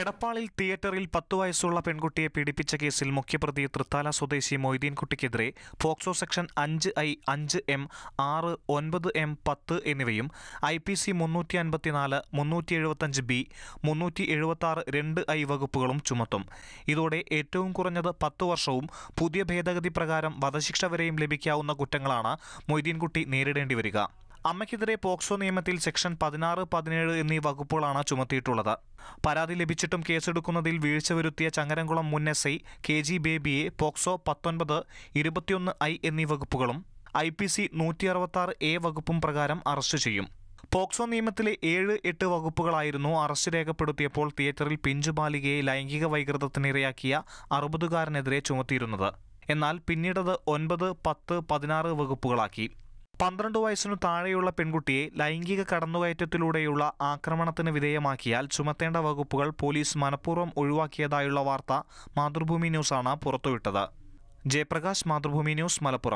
എടപ്പാളിൽ തിയേറ്ററിൽ 10 വയസ്സുള്ള പെൺകുട്ടിയെ പീഡിപ്പിച്ച കേസിൽ മുഖ്യപ്രതി തൃത്താല സ്വദേശി മൊയ്തീൻകുട്ടിക്കെതിരെ POCSO section 5I, 5M, 6, 9M, 10 എന്നിവയും IPC 354, 375B, 376 2I വകുപ്പുകളും ചുമത്തും. ഇതോടെ ഏറ്റവും കുറഞ്ഞത് 10 വർഷവും പുതിയ ഭേദഗതി പ്രകാരം വധശിക്ഷ വരെയും ലഭിക്കാവുന്ന കുറ്റങ്ങളാണ് മൊയ്തീൻകുട്ടി നേരിടേണ്ടി വരിക. അമ്മയ്ക്കെതിരെ പോക്സോ നിയമത്തിൽ സെക്ഷൻ 16, 17 എന്നീ വകുപ്പുകളാണ് ചുമത്തിയിട്ടുള്ളത്. പരാതി ലഭിച്ചിട്ടും കേസെടുക്കുന്നതിൽ വീഴ്ച വരുത്തിയ ചങ്ങരംകുളം മുൻ SI KG ബേബിയെ പോക്സോ 19, 21I എന്നീ വകുപ്പുകളും IPC 166A വകുപ്പും പ്രകാരം അറസ്റ്റ് ചെയ്യും. പോക്സോ നിയമത്തിലെ 7, 8 വകുപ്പുകളായിരുന്നു അറസ്റ്റ് രേഖപ്പെടുത്തിയപ്പോൾ തിയേറ്ററിൽ പിഞ്ചുബാലികയെ ലൈംഗിക വൈകൃതത്തിനിരയാക്കിയ 60കാരനെതിരെ ചുമത്തിയിരുന്നത്. എന്നാൽ പിന്നീടത് 9, 10, 16 വകുപ്പുകളാക്കി. 12 വയസ്സിനു താഴെയുള്ള പെൺകുട്ടിയെ ലൈംഗിക കടന്നുകയറ്റത്തിലൂടെയുള്ള ആക്രമണത്തിന് വിധേയമാക്കിയാൽ ചുമത്തേണ്ട വകുപ്പുകൾ പോലീസ് മനഃപൂർവ്വം ഒഴിവാക്കിയതായുള്ള വാർത്ത മാതൃഭൂമി ന്യൂസാണ് പുറത്തുവിട്ടത്. ജയപ്രകാശ്, മാതൃഭൂമി ന്യൂസ്, മലപ്പുറം.